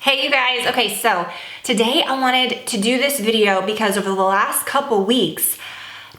Hey you guys, okay, so today I wanted to do this video because over the last couple weeks,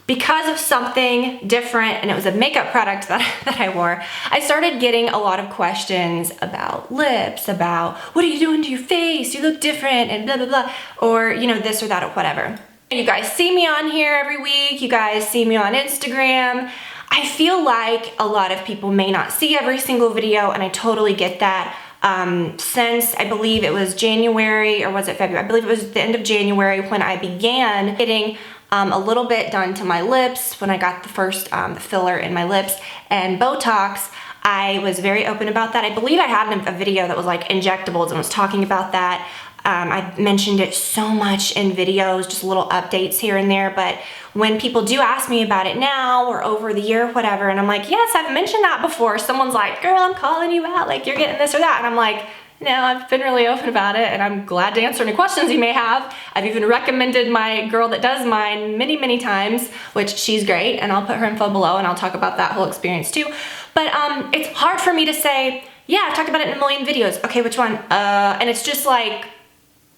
because of something different, and it was a makeup product that I wore, I started getting a lot of questions about lips, about what are you doing to your face? You look different and blah, blah, blah, or you know, this or that or whatever. You guys see me on here every week, you guys see me on Instagram. I feel like a lot of people may not see every single video, and I totally get that. Since I believe it was January, or was it February? I believe it was the end of January when I began getting a little bit done to my lips, when I got the first filler in my lips and Botox. I was very open about that. I believe I had a video that was like injectables and was talking about that. I mentioned it so much in videos, just little updates here and there, but when people do ask me about it now or over the year or whatever, and I'm like, yes, I've mentioned that before, someone's like, girl, I'm calling you out, like you're getting this or that, and I'm like, no, I've been really open about it, and I'm glad to answer any questions you may have. I've even recommended my girl that does mine many, many times, which she's great, and I'll put her info below, and I'll talk about that whole experience too. But it's hard for me to say, yeah, I've talked about it in a million videos. Okay, which one? And it's just like,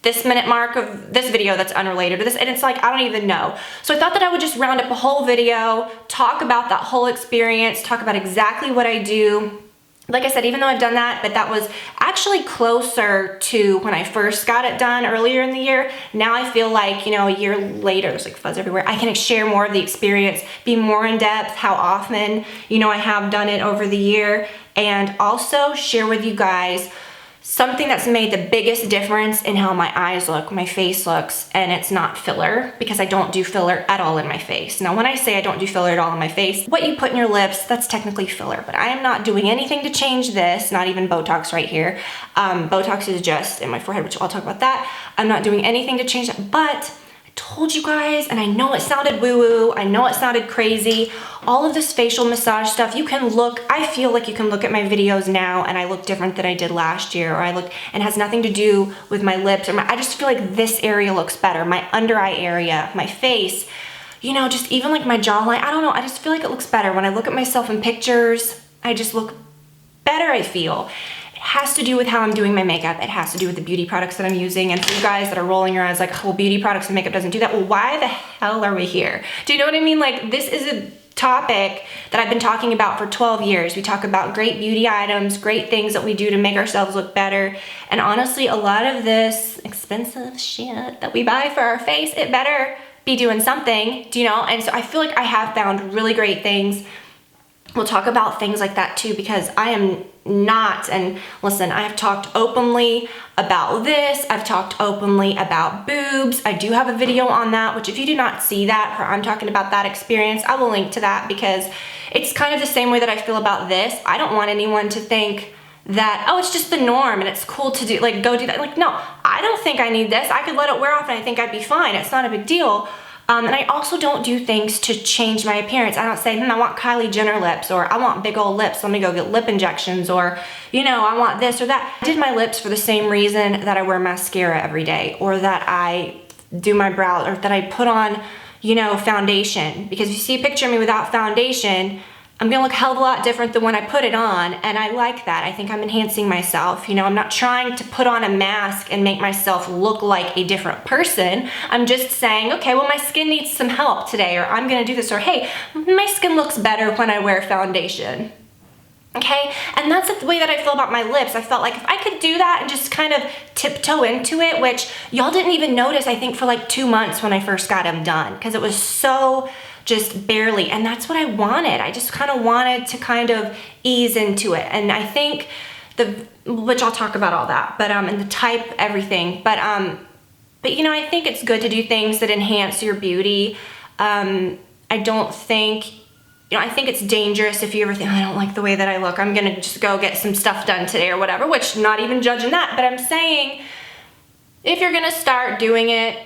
this minute mark of this video that's unrelated to this, and it's like, I don't even know. So I thought that I would just round up a whole video, talk about that whole experience, talk about exactly what I do. Like I said, even though I've done that, but that was actually closer to when I first got it done earlier in the year. Now I feel like, you know, a year later, there's like fuzz everywhere, I can share more of the experience, be more in depth, how often, you know, I have done it over the year, and also share with you guys something that's made the biggest difference in how my eyes look, my face looks, and it's not filler, because I don't do filler at all in my face. Now, when I say I don't do filler at all in my face, what you put in your lips, that's technically filler, but I am not doing anything to change this, not even Botox right here. Botox is just in my forehead, which I'll talk about that. I'm not doing anything to change that, but I told you guys, and I know it sounded woo-woo, I know it sounded crazy, all of this facial massage stuff, you can look, I feel like you can look at my videos now and I look different than I did last year, or I look, and it has nothing to do with my lips, or I just feel like this area looks better, my under eye area, my face, you know, just even like my jawline, I don't know, I just feel like it looks better. When I look at myself in pictures, I just look better, I feel. Has to do with how I'm doing my makeup. It has to do with the beauty products that I'm using. And for you guys that are rolling your eyes like, well, beauty products and makeup doesn't do that. Well, why the hell are we here? Do you know what I mean? Like, this is a topic that I've been talking about for 12 years. We talk about great beauty items, great things that we do to make ourselves look better. And honestly, a lot of this expensive shit that we buy for our face, it better be doing something, do you know? And so I feel like I have found really great things. We'll talk about things like that too, because I am not, and listen, I have talked openly about this, I've talked openly about boobs. I do have a video on that, which if you do not see that, where I'm talking about that experience, I will link to that, because it's kind of the same way that I feel about this. I don't want anyone to think that, oh, it's just the norm and it's cool to do, like, go do that. Like, no, I don't think I need this. I could let it wear off and I think I'd be fine. It's not a big deal. And I also don't do things to change my appearance. I don't say, I want Kylie Jenner lips, or I want big old lips, let me go get lip injections, or, you know, I want this or that. I did my lips for the same reason that I wear mascara every day, or that I do my brow, or that I put on, you know, foundation. Because if you see a picture of me without foundation, I'm gonna look a hell of a lot different than when I put it on, and I like that. I think I'm enhancing myself. You know, I'm not trying to put on a mask and make myself look like a different person. I'm just saying, okay, well, my skin needs some help today, or I'm gonna do this, or hey, my skin looks better when I wear foundation. Okay, and that's the way that I feel about my lips. I felt like if I could do that and just kind of tiptoe into it, which y'all didn't even notice, I think, for like 2 months when I first got them done, because it was so just barely, and that's what I wanted. I just kind of wanted to kind of ease into it, and I think which I'll talk about all that, but and the type, everything, but you know, I think it's good to do things that enhance your beauty. I don't think, you know, I think it's dangerous if you ever think, I don't like the way that I look, I'm gonna just go get some stuff done today or whatever, which not even judging that, but I'm saying if you're gonna start doing it,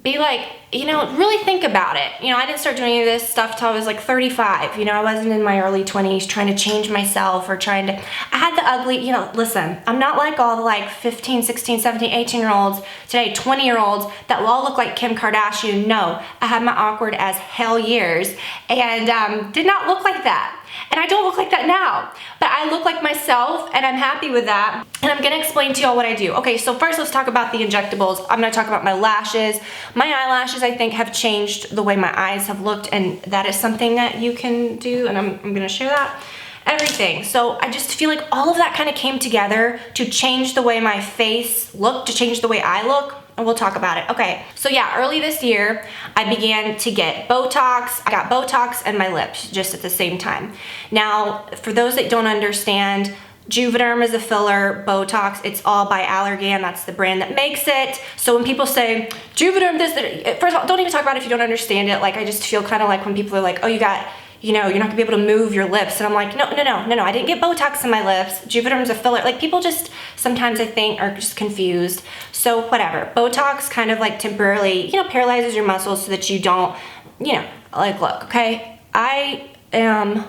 be like, you know, really think about it. You know, I didn't start doing any of this stuff till I was like 35. You know, I wasn't in my early 20s trying to change myself or trying to, I had the ugly, you know, listen, I'm not like all the like 15, 16, 17, 18-year-olds today, 20-year-olds that will all look like Kim Kardashian. No, I had my awkward as hell years and did not look like that. And I don't look like that now, but I look like myself and I'm happy with that. And I'm gonna explain to y'all what I do. Okay, so first let's talk about the injectables. I'm gonna talk about my lashes. My eyelashes, I think, have changed the way my eyes have looked, and that is something that you can do, and I'm gonna share that. Everything. So I just feel like all of that kind of came together to change the way my face looked, to change the way I look, and we'll talk about it. Okay, so yeah, early this year, I began to get Botox. I got Botox and my lips just at the same time. Now, for those that don't understand, Juvederm is a filler, Botox, it's all by Allergan, that's the brand that makes it. So when people say, Juvederm this, first of all, don't even talk about it if you don't understand it. Like, I just feel kind of like when people are like, oh, you got, you know, you're not gonna be able to move your lips. And I'm like, no, I didn't get Botox in my lips. Juvederm's a filler. Like, people just, sometimes I think, are just confused. So whatever, Botox kind of like temporarily, you know, paralyzes your muscles so that you don't, you know, like, look, okay, I am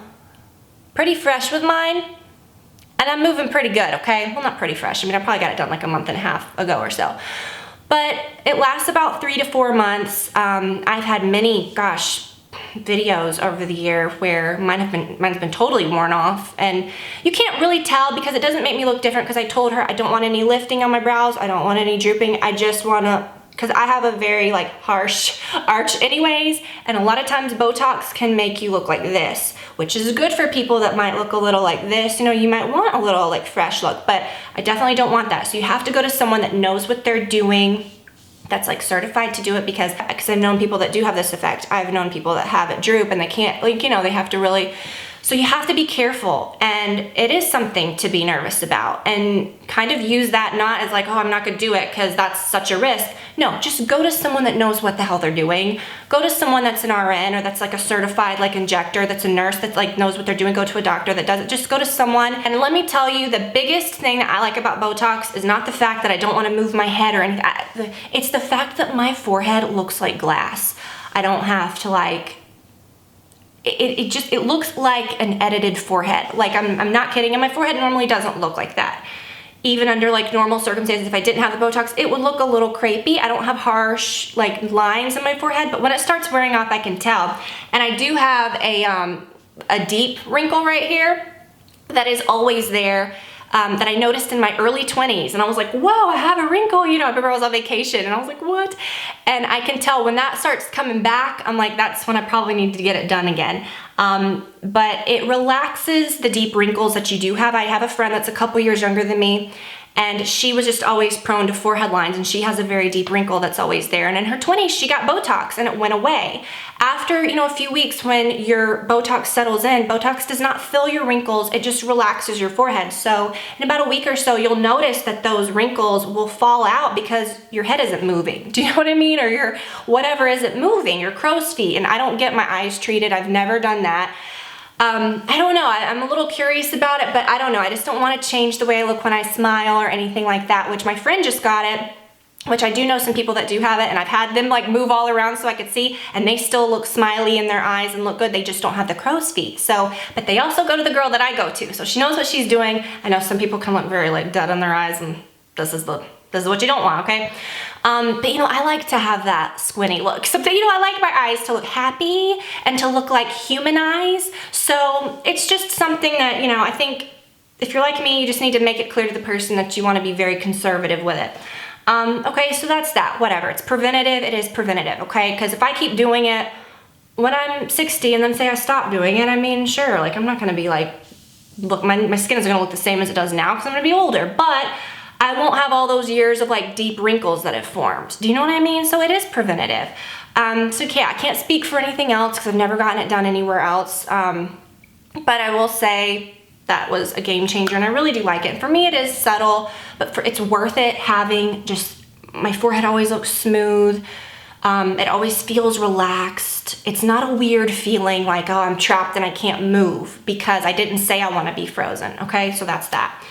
pretty fresh with mine, and I'm moving pretty good, okay? Well, not pretty fresh. I mean, I probably got it done like a month and a half ago or so. But it lasts about 3 to 4 months. I've had many, gosh, videos over the year where mine's been totally worn off, and you can't really tell because it doesn't make me look different, because I told her I don't want any lifting on my brows, I don't want any drooping, I just want to, because I have a very like harsh arch anyways, and a lot of times Botox can make you look like this, which is good for people that might look a little like this. You know, you might want a little like fresh look, but I definitely don't want that. So you have to go to someone that knows what they're doing, that's like certified to do it, because I've known people that do have this effect. I've known people that have it droop and they can't, like, you know, they have to really, so you have to be careful, and it is something to be nervous about, and kind of use that not as like, oh, I'm not gonna do it because that's such a risk. No, just go to someone that knows what the hell they're doing. Go to someone that's an RN, or that's like a certified like injector, that's a nurse that like knows what they're doing. Go to a doctor that does it. Just go to someone. And let me tell you, the biggest thing that I like about Botox is not the fact that I don't want to move my head or anything. It's the fact that my forehead looks like glass. I don't have to like, it looks like an edited forehead. Like, I'm not kidding, and my forehead normally doesn't look like that. Even under like normal circumstances, if I didn't have the Botox, it would look a little crepey. I don't have harsh like lines in my forehead, but when it starts wearing off, I can tell. And I do have a deep wrinkle right here that is always there. That I noticed in my early 20s, and I was like, whoa, I have a wrinkle. You know, I remember I was on vacation and I was like, what? And I can tell when that starts coming back, I'm like, that's when I probably need to get it done again. But it relaxes the deep wrinkles that you do have. I have a friend that's a couple years younger than me, and she was just always prone to forehead lines, and she has a very deep wrinkle that's always there. And in her 20s, she got Botox and it went away. After, you know, a few weeks, when your Botox settles in, Botox does not fill your wrinkles, it just relaxes your forehead. So in about a week or so, you'll notice that those wrinkles will fall out because your head isn't moving. Do you know what I mean? Or your whatever isn't moving, your crow's feet. And I don't get my eyes treated. I've never done that. I don't know, I'm a little curious about it, but I don't know. I just don't want to change the way I look when I smile or anything like that, which my friend just got it, which I do know some people that do have it, and I've had them like move all around so I could see, and they still look smiley in their eyes and look good. They just don't have the crow's feet. So, but they also go to the girl that I go to, so she knows what she's doing. I know some people can look very like dead on their eyes, and this is what you don't want, okay? But you know, I like to have that squinty look. So, you know, I like my eyes to look happy and to look like human eyes. So it's just something that, you know, I think if you're like me, you just need to make it clear to the person that you want to be very conservative with it. Okay, so that's that, whatever. It's preventative, it is preventative, okay? Because if I keep doing it when I'm 60 and then say I stop doing it, I mean, sure, like I'm not gonna be like, look, my skin is gonna look the same as it does now because I'm gonna be older, but I won't have all those years of like deep wrinkles that have formed. Do you know what I mean? So it is preventative. So yeah, I can't speak for anything else because I've never gotten it done anywhere else. But I will say that was a game changer, and I really do like it. For me, it is subtle, but it's worth it having just, my forehead always looks smooth. It always feels relaxed. It's not a weird feeling like, oh, I'm trapped and I can't move because I didn't say I want to be frozen. Okay, so that's that.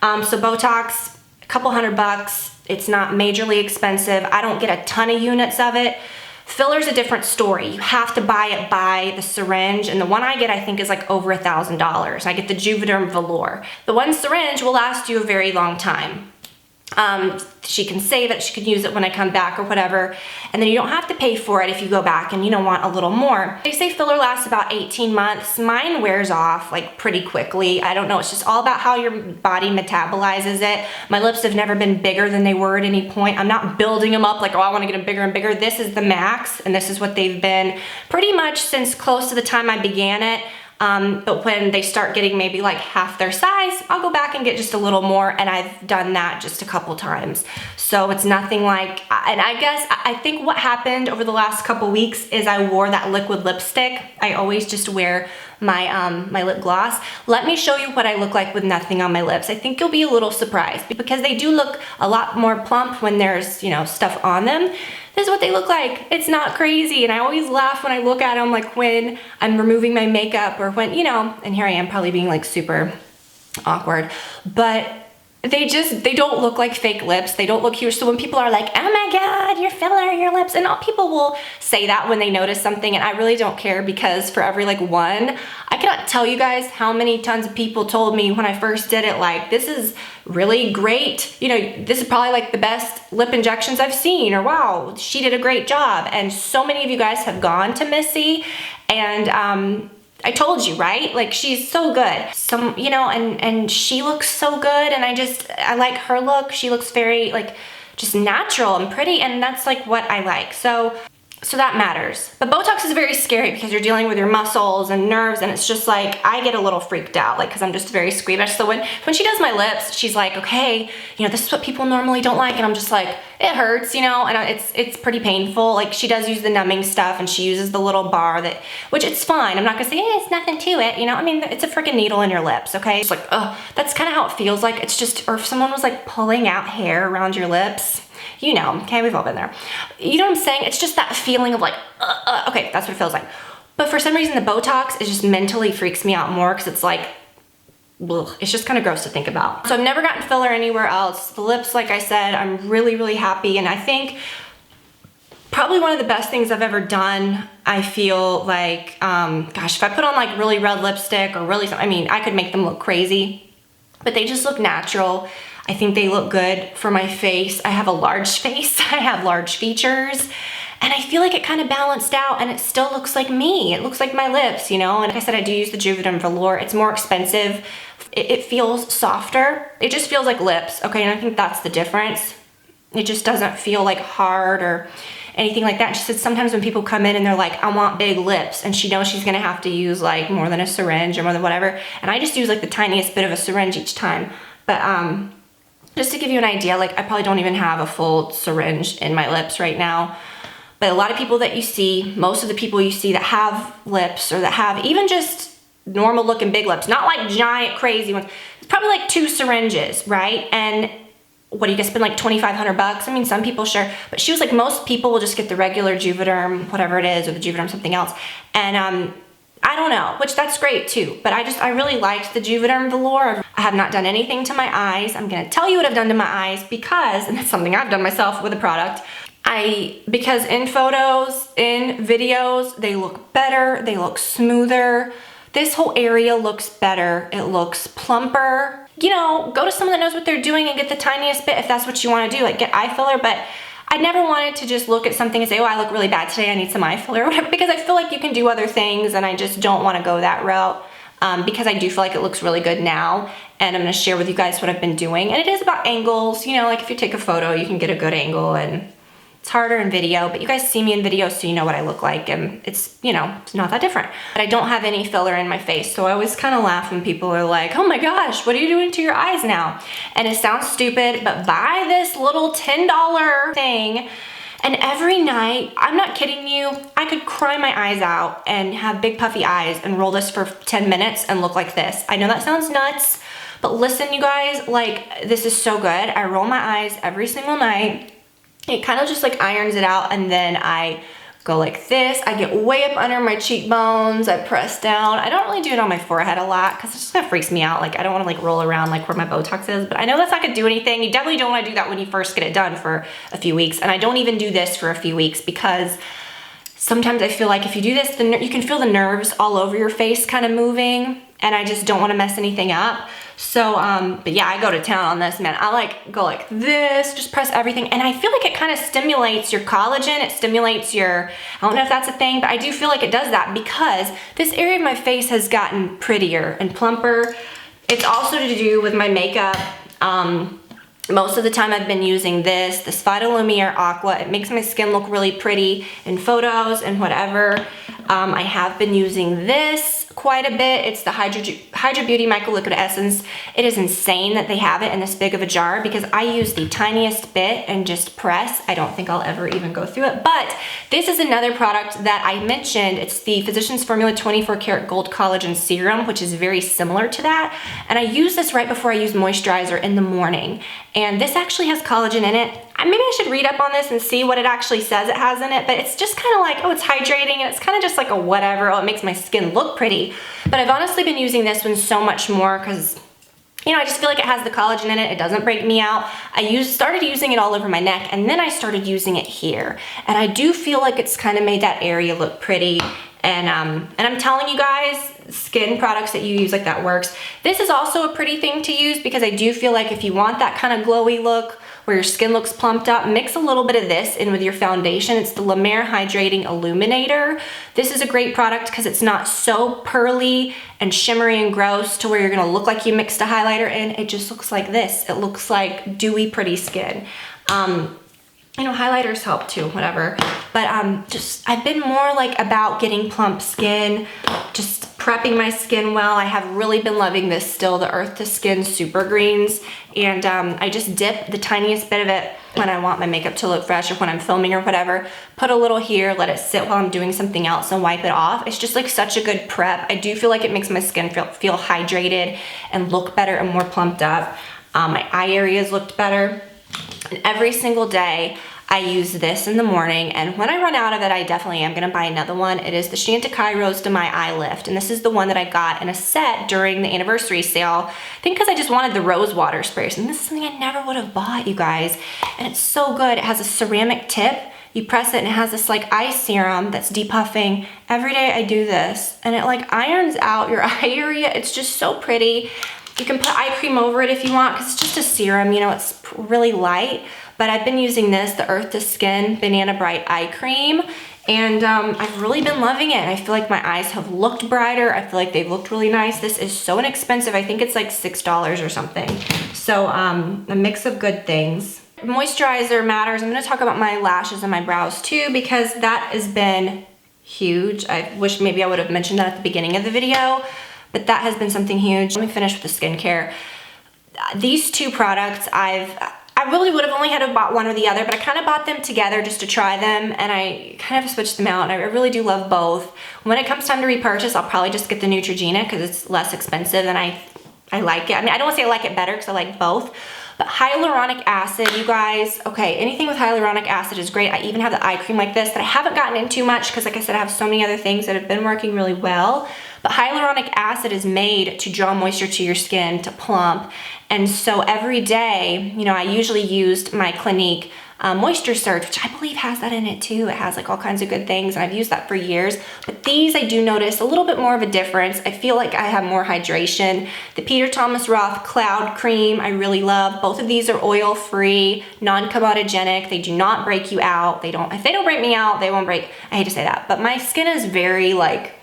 So Botox, a couple $100. It's not majorly expensive. I don't get a ton of units of it. Filler's a different story. You have to buy it by the syringe, and the one I get I think is like over $1,000. I get the Juvederm Velour. The one syringe will last you a very long time. She can save it, she can use it when I come back or whatever, and then you don't have to pay for it if you go back and you don't want a little more. They say filler lasts about 18 months. Mine wears off like pretty quickly. I don't know, it's just all about how your body metabolizes it. My lips have never been bigger than they were at any point. I'm not building them up like, oh, I want to get them bigger and bigger. This is the max, and this is what they've been pretty much since close to the time I began it. But when they start getting maybe like half their size, I'll go back and get just a little more, and I've done that just a couple times. So it's nothing like, and I think what happened over the last couple weeks is I wore that liquid lipstick. I always just wear my my lip gloss. Let me show you what I look like with nothing on my lips. I think you'll be a little surprised because they do look a lot more plump when there's, you know, stuff on them. This is what they look like. It's not crazy. And I always laugh when I look at them, like when I'm removing my makeup or when, you know, and here I am probably being like super awkward, but they don't look like fake lips. They don't look huge. So when people are like, oh my God, you're fillering your lips, and all people will say that when they notice something, and I really don't care because for every like one, I cannot tell you guys how many tons of people told me when I first did it, like, this is really great. You know, this is probably like the best lip injections I've seen, or wow, she did a great job. And so many of you guys have gone to Missy, and I told you, right? Like, she's so good. Some, you know, and she looks so good, and I like her look. She looks very like just natural and pretty, and that's like what I like. So that matters. But Botox is very scary because you're dealing with your muscles and nerves, and it's just like, I get a little freaked out, like, because I'm just very squeamish. So when she does my lips, she's like, okay, you know, this is what people normally don't like, and I'm just like, it hurts, you know, and it's pretty painful. Like, she does use the numbing stuff, and she uses the little bar which it's fine. I'm not gonna say, hey, it's nothing to it, you know, I mean, it's a freaking needle in your lips, okay? It's like, oh, that's kind of how it feels like. It's just, or if someone was like pulling out hair around your lips, you know, okay, we've all been there. You know what I'm saying? It's just that feeling of like, okay, that's what it feels like. But for some reason, the Botox, it just mentally freaks me out more because it's like, ugh, it's just kind of gross to think about. So I've never gotten filler anywhere else. The lips, like I said, I'm really, really happy. And I think probably one of the best things I've ever done. I feel like, gosh, if I put on like really red lipstick or really, I mean, I could make them look crazy, but they just look natural. I think they look good for my face. I have a large face, I have large features, and I feel like it kind of balanced out, and it still looks like me. It looks like my lips, you know? And like I said, I do use the Juvederm Velour. It's more expensive. It feels softer. It just feels like lips, okay? And I think that's the difference. It just doesn't feel like hard or anything like that. And she said sometimes when people come in and they're like, I want big lips, and she knows she's gonna have to use like more than a syringe or more than whatever, and I just use like the tiniest bit of a syringe each time. But just to give you an idea, like, I probably don't even have a full syringe in my lips right now. But a lot of people that you see, most of the people you see that have lips or that have even just normal looking big lips, not like giant crazy ones, it's probably like 2 syringes, right? And what do you guys spend like 2,500 bucks? I mean, some people sure, but she was like, most people will just get the regular Juvederm, whatever it is, or the Juvederm something else. And I don't know, which that's great too, but I really liked the Juvederm Velour. I have not done anything to my eyes. I'm gonna tell you what I've done to my eyes because, and that's something I've done myself with the product, because in photos, in videos, they look better, they look smoother. This whole area looks better, it looks plumper. You know, go to someone that knows what they're doing and get the tiniest bit if that's what you wanna do, like get eye filler, but I never wanted to just look at something and say, oh, I look really bad today, I need some eye filler or whatever, because I feel like you can do other things and I just don't wanna go that route because I do feel like it looks really good now, and I'm gonna share with you guys what I've been doing. And it is about angles, you know, like if you take a photo, you can get a good angle, and it's harder in video, but you guys see me in video so you know what I look like, and it's, you know, it's not that different. But I don't have any filler in my face, so I always kind of laugh when people are like, oh my gosh, what are you doing to your eyes now? And it sounds stupid, but buy this little $10 thing, and every night, I'm not kidding you, I could cry my eyes out and have big puffy eyes and roll this for 10 minutes and look like this. I know that sounds nuts, but listen, you guys, like, this is so good. I roll my eyes every single night. It kind of just like irons it out, and then I go like this. I get way up under my cheekbones. I press down. I don't really do it on my forehead a lot because it just kind of freaks me out. Like, I don't want to like roll around like where my Botox is, but I know that's not gonna do anything. You definitely don't want to do that when you first get it done for a few weeks. And I don't even do this for a few weeks because sometimes I feel like if you do this, you can feel the nerves all over your face kind of moving. and I just don't want to mess anything up. So, but yeah, I go to town on this, man. I like go like this, just press everything. And I feel like it kind of stimulates your collagen. It stimulates your, I don't know if that's a thing, but I do feel like it does that because this area of my face has gotten prettier and plumper. It's also to do with my makeup. Most of the time I've been using this Phytolumiere Aqua. It makes my skin look really pretty in photos and whatever. I have been using this quite a bit. It's the Hydra Beauty Micro Liquid Essence. It is insane that they have it in this big of a jar because I use the tiniest bit and just press. I don't think I'll ever even go through it, but this is another product that I mentioned. It's the Physicians Formula 24 Karat Gold Collagen Serum, which is very similar to that. And I use this right before I use moisturizer in the morning. And this actually has collagen in it. Maybe I should read up on this and see what it actually says it has in it, but it's just kind of like, oh, it's hydrating, and it's kind of just like a whatever, oh, it makes my skin look pretty. But I've honestly been using this one so much more because, you know, I just feel like it has the collagen in it. It doesn't break me out. I started using it all over my neck, and then I started using it here. And I do feel like it's kind of made that area look pretty. And I'm telling you guys, skin products that you use like that works. This is also a pretty thing to use because I do feel like if you want that kind of glowy look where your skin looks plumped up, mix a little bit of this in with your foundation. It's the La Mer Hydrating Illuminator. This is a great product because it's not so pearly and shimmery and gross to where you're gonna look like you mixed a highlighter in. It just looks like this. It looks like dewy, pretty skin. You know, highlighters help too, whatever. But I've been more like about getting plump skin, just prepping my skin well. I have really been loving this still, the Earth to Skin Super Greens. And I just dip the tiniest bit of it when I want my makeup to look fresh or when I'm filming or whatever. Put a little here, let it sit while I'm doing something else and wipe it off. It's just like such a good prep. I do feel like it makes my skin feel hydrated and look better and more plumped up. My eye areas looked better. And every single day I use this in the morning, and when I run out of it, I definitely am gonna buy another one. It is the Chantecaille Rose de Mai Eye Lift, and this is the one that I got in a set during the anniversary sale. I think because I just wanted the rose water sprays, and this is something I never would have bought, you guys. And it's so good. It has a ceramic tip. You press it and it has this like eye serum that's depuffing. Every day I do this, and it like irons out your eye area. It's just so pretty. You can put eye cream over it if you want because it's just a serum, you know, it's really light. But I've been using this, the Earth to Skin Banana Bright Eye Cream, and I've really been loving it. I feel like my eyes have looked brighter. I feel like they've looked really nice. This is so inexpensive. I think it's like $6 or something. So a mix of good things. Moisturizer matters. I'm gonna talk about my lashes and my brows too because that has been huge. I wish maybe I would have mentioned that at the beginning of the video, but that has been something huge. Let me finish with the skincare. These two products I really would have only had to have bought one or the other, but I kind of bought them together just to try them, and I kind of switched them out, and I really do love both. When it comes time to repurchase, I'll probably just get the Neutrogena because it's less expensive and I like it. I mean, I don't want to say I like it better because I like both, but hyaluronic acid, you guys, okay, anything with hyaluronic acid is great. I even have the eye cream like this that I haven't gotten into much because like I said, I have so many other things that have been working really well. But hyaluronic acid is made to draw moisture to your skin, to plump. And so every day, you know, I usually used my Clinique Moisture Surge, which I believe has that in it too. It has like all kinds of good things, and I've used that for years. But these, I do notice a little bit more of a difference. I feel like I have more hydration. The Peter Thomas Roth Cloud Cream, I really love. Both of these are oil-free, non-comedogenic. They do not break you out. If they don't break me out, they won't break, I hate to say that, but my skin is very like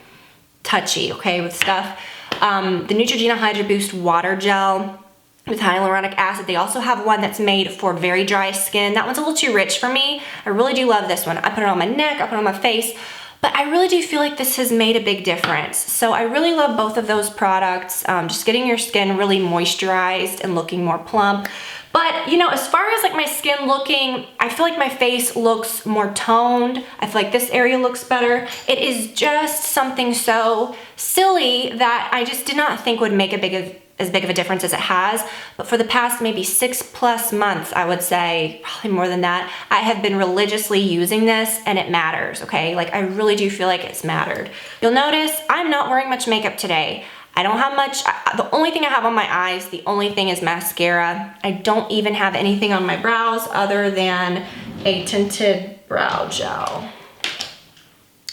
touchy, okay, with stuff. The Neutrogena Hydra Boost Water Gel with hyaluronic acid. They also have one that's made for very dry skin. That one's a little too rich for me. I really do love this one. I put it on my neck, I put it on my face, but I really do feel like this has made a big difference. So I really love both of those products. Just getting your skin really moisturized and looking more plump. But, you know, as far as like my skin looking, I feel like my face looks more toned. I feel like this area looks better. It is just something so silly that I just did not think would make as big of a difference as it has. But for the past maybe 6+ months, I would say, probably more than that, I have been religiously using this, and it matters, okay? Like I really do feel like it's mattered. You'll notice I'm not wearing much makeup today. I don't have much, the only thing I have on my eyes, the only thing is mascara. I don't even have anything on my brows other than a tinted brow gel.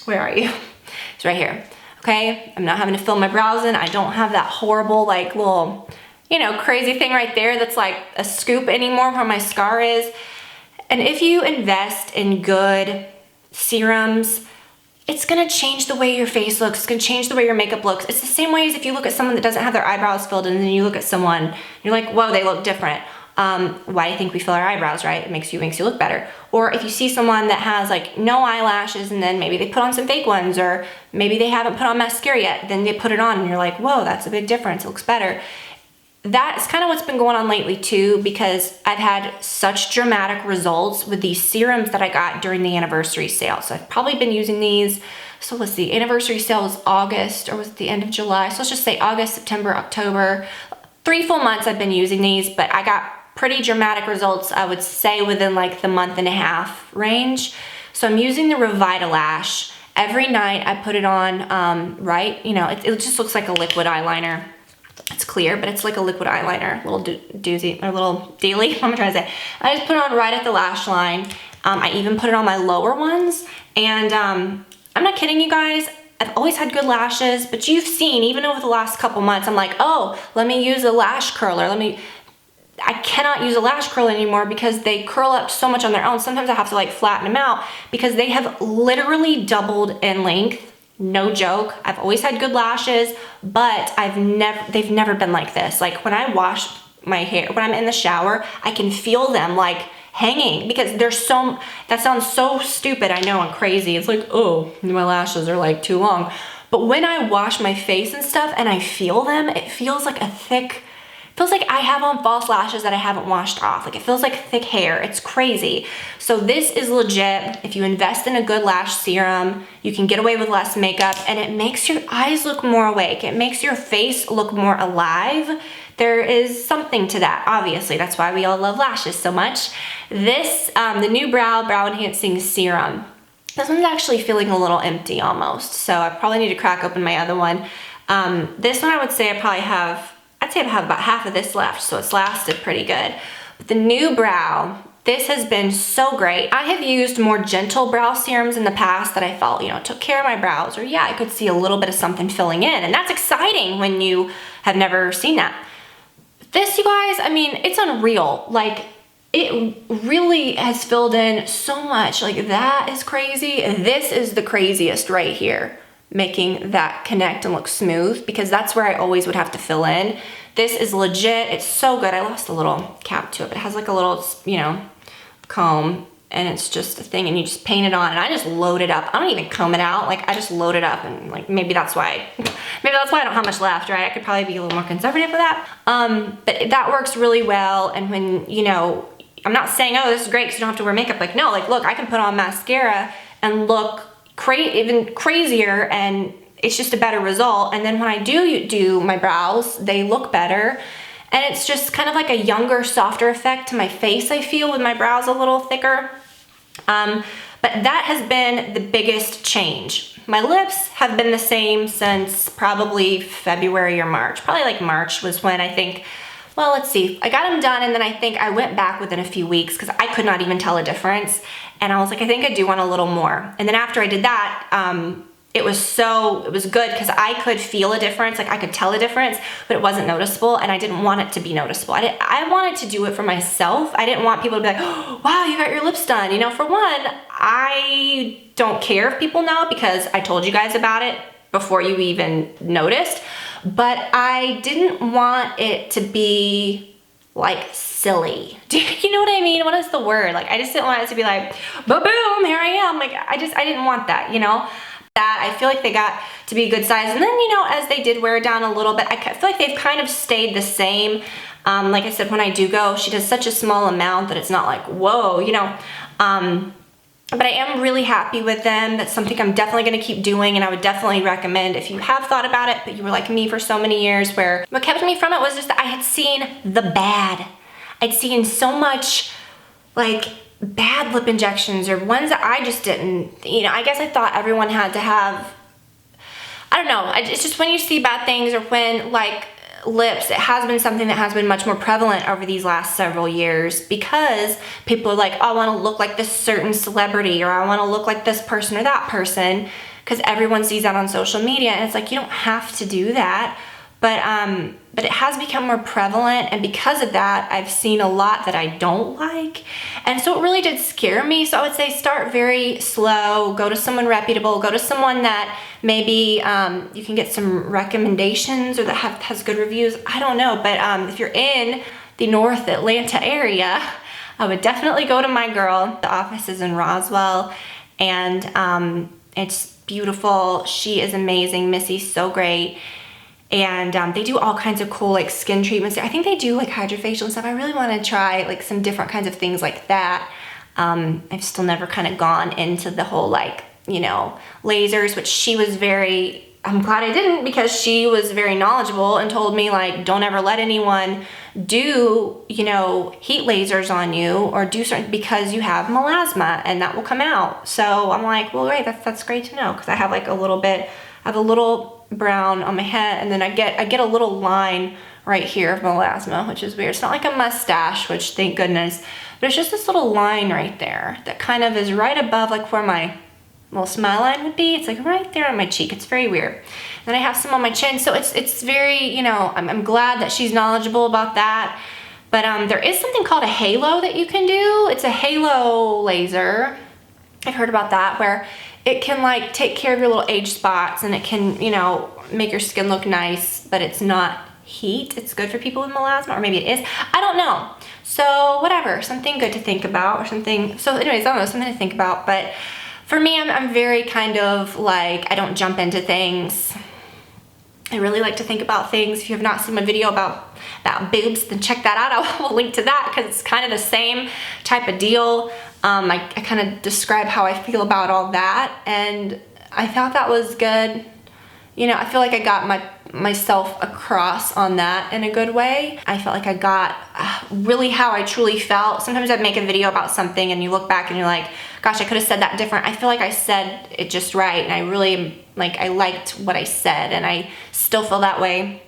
Where are you? It's right here. okay? I'm not having to fill my brows in. I don't have that horrible like little, you know, crazy thing right there that's like a scoop anymore where my scar is. And if you invest in good serums, it's gonna change the way your face looks. It's gonna change the way your makeup looks. It's the same way as if you look at someone that doesn't have their eyebrows filled in and then you look at someone, you're like, whoa, they look different. Why do you think we fill our eyebrows, right? It makes you look better. Or if you see someone that has like no eyelashes and then maybe they put on some fake ones, or maybe they haven't put on mascara yet, then they put it on and you're like, whoa, that's a big difference, it looks better. That's kind of what's been going on lately too, because I've had such dramatic results with these serums that I got during the anniversary sale. So I've probably been using these. So let's see, anniversary sale was August, or was it the end of July? So let's just say August, September, October. 3 full months I've been using these, but I got pretty dramatic results, I would say, within like the month and a half range. So I'm using the Lash. Every night I put it on, right? You know, it just looks like a liquid eyeliner. It's clear, but it's like a liquid eyeliner, little doozy, or little dealy, what am I trying to say? I just put it on right at the lash line. I even put it on my lower ones. And I'm not kidding you guys, I've always had good lashes, but you've seen, even over the last couple months, I'm like, oh, let me use a lash curler. I cannot use a lash curl anymore because they curl up so much on their own. Sometimes I have to like flatten them out because they have literally doubled in length. No joke. I've always had good lashes, but they've never been like this. Like when I wash my hair, when I'm in the shower, I can feel them like hanging because that sounds so stupid. I know, I'm crazy. It's like, oh, my lashes are like too long. But when I wash my face and stuff and I feel them, it feels like feels like I have on false lashes that I haven't washed off. Like it feels like thick hair. It's crazy. So this is legit. If you invest in a good lash serum, you can get away with less makeup and it makes your eyes look more awake. It makes your face look more alive. There is something to that, obviously. That's why we all love lashes so much. This, the new Brow Enhancing Serum. This one's actually feeling a little empty almost. So I probably need to crack open my other one. This one I would say I'd say I have about half of this left, so it's lasted pretty good. But the new Brow, this has been so great. I have used more gentle brow serums in the past that I felt, you know, took care of my brows, or yeah, I could see a little bit of something filling in, and that's exciting when you have never seen that. This, you guys, I mean, it's unreal. Like, it really has filled in so much. Like, that is crazy. This is the craziest right here, making that connect and look smooth, because that's where I always would have to fill in. This is legit. It's so good. I lost a little cap to it, but it has like a little, you know, comb, and it's just a thing, and you just paint it on, and I just load it up. I don't even comb it out. Like, I just load it up, and like, maybe that's why I don't have much left, right? I could probably be a little more conservative with that. But that works really well. And when, you know, I'm not saying, oh, this is great because you don't have to wear makeup. Like, no, like, look, I can put on mascara and look even crazier, and it's just a better result. And then when I do my brows, they look better. And it's just kind of like a younger, softer effect to my face, I feel, with my brows a little thicker. But that has been the biggest change. My lips have been the same since probably February or March. Probably like March was when I think, well, let's see. I got them done, and then I think I went back within a few weeks because I could not even tell a difference. And I was like, I think I do want a little more. And then after I did that, it was good because I could feel a difference. Like, I could tell a difference, but it wasn't noticeable, and I didn't want it to be noticeable. I wanted to do it for myself. I didn't want people to be like, oh, wow, you got your lips done. You know, for one, I don't care if people know because I told you guys about it before you even noticed. But I didn't want it to be like silly. Do you know what I mean? What is the word? Like, I just didn't want it to be like, ba-boom, here I am. Like, I didn't want that, you know? That I feel like they got to be a good size. And then, you know, as they did wear down a little bit, I feel like they've kind of stayed the same. Like I said, when I do go, she does such a small amount that it's not like, whoa, you know. But I am really happy with them. That's something I'm definitely gonna keep doing, and I would definitely recommend if you have thought about it, but you were like me for so many years, where what kept me from it was just that I had seen the bad. I'd seen so much, like, bad lip injections, or ones that I just didn't, you know, I guess I thought everyone had to have, I don't know, it's just when you see bad things, or when, like, lips, it has been something that has been much more prevalent over these last several years, because people are like, oh, I want to look like this certain celebrity, or I want to look like this person or that person. because everyone sees that on social media, and it's like, you don't have to do that. But it has become more prevalent, and because of that, I've seen a lot that I don't like. And so it really did scare me. So I would say start very slow, go to someone reputable, go to someone that maybe you can get some recommendations or that has good reviews. I don't know, but if you're in the North Atlanta area, I would definitely go to my girl. The office is in Roswell, and it's beautiful. She is amazing. Missy's so great. And they do all kinds of cool like skin treatments. I think they do like hydrofacial and stuff. I really want to try like some different kinds of things like that. I've still never kind of gone into the whole like, you know, lasers, which she was very, I'm glad I didn't, because she was very knowledgeable and told me like, don't ever let anyone do, you know, heat lasers on you or do certain, because you have melasma and that will come out. So I'm like, well, great, that's great to know, because I have like a little bit, I have a little brown on my head, and then I get a little line right here of melasma, which is weird. It's not like a mustache, which thank goodness, but it's just this little line right there that kind of is right above like where my little smile line would be. It's like right there on my cheek. It's very weird. Then I have some on my chin, so it's very, you know, I'm glad that she's knowledgeable about that. But there is something called a halo that you can do. It's a halo laser. I've heard about that, where it can like take care of your little age spots, and it can, you know, make your skin look nice, but it's not heat. It's good for people with melasma, or maybe it is. I don't know. So whatever, something good to think about or something. So anyways, I don't know, something to think about. But for me, I'm very kind of like, I don't jump into things. I really like to think about things. If you have not seen my video about boobs, then check that out. I will link to that, because it's kind of the same type of deal. I kind of describe how I feel about all that, and I thought that was good. You know, I feel like I got myself across on that in a good way. I felt like I got really how I truly felt. Sometimes I'd make a video about something and you look back and you're like, gosh, I could have said that different. I feel like I said it just right, and I really, like, I liked what I said, and I still feel that way.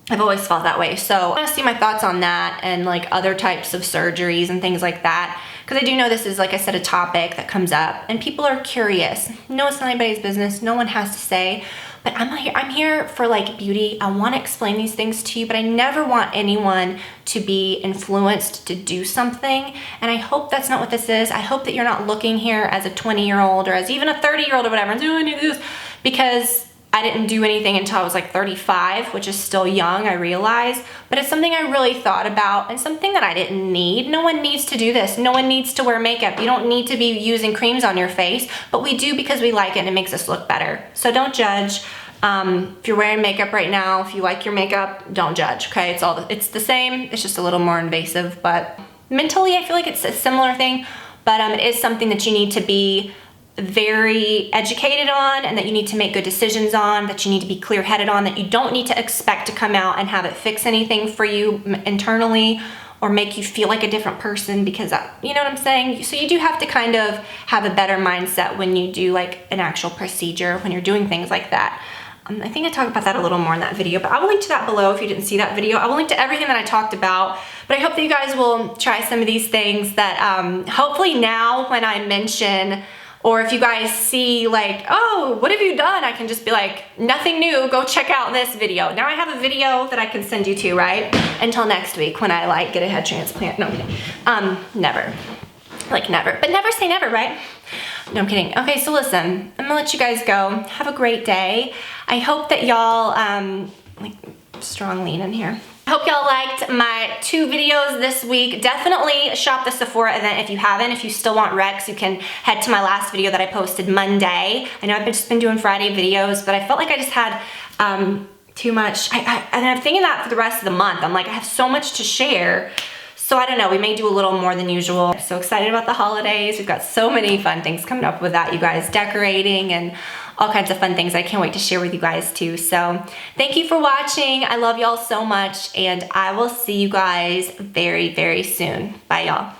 I've always felt that way. So I want to see my thoughts on that, and like other types of surgeries and things like that, because I do know this is, like I said, a topic that comes up and people are curious. No, it's not anybody's business. No one has to say, but I'm here for like beauty. I want to explain these things to you, but I never want anyone to be influenced to do something. And I hope that's not what this is. I hope that you're not looking here as a 20-year-old or as even a 30-year-old or whatever, and doing this because I didn't do anything until I was like 35, which is still young, I realize, but it's something I really thought about and something that I didn't need. No one needs to do this. No one needs to wear makeup. You don't need to be using creams on your face, but we do because we like it and it makes us look better. So don't judge. If you're wearing makeup right now, if you like your makeup, don't judge, okay? It's the same, it's just a little more invasive, but mentally I feel like it's a similar thing, but it is something that you need to be very educated on, and that you need to make good decisions on, that you need to be clear-headed on, that you don't need to expect to come out and have it fix anything for you internally or make you feel like a different person, because you know what I'm saying? So you do have to kind of have a better mindset when you do like an actual procedure, when you're doing things like that. I think I talked about that a little more in that video, but I will link to that below if you didn't see that video. I will link to everything that I talked about, but I hope that you guys will try some of these things that hopefully now when I mention, or if you guys see like, oh, what have you done? I can just be like, nothing new, go check out this video. Now I have a video that I can send you to, right? Until next week when I like get a head transplant. No, I'm kidding. Never. Like never, but never say never, right? No, I'm kidding. Okay, so listen, I'm gonna let you guys go. Have a great day. I hope that y'all, like strong lean in here. I hope y'all liked my 2 videos this week. Definitely shop the Sephora event if you haven't. If you still want Rex, you can head to my last video that I posted Monday. I know I've just been doing Friday videos, but I felt like I just had too much. And I'm thinking that for the rest of the month. I'm like, I have so much to share. So I don't know, we may do a little more than usual. I'm so excited about the holidays. We've got so many fun things coming up with that, you guys, decorating and all kinds of fun things I can't wait to share with you guys too. So thank you for watching. I love y'all so much, and I will see you guys very, very soon. Bye, y'all.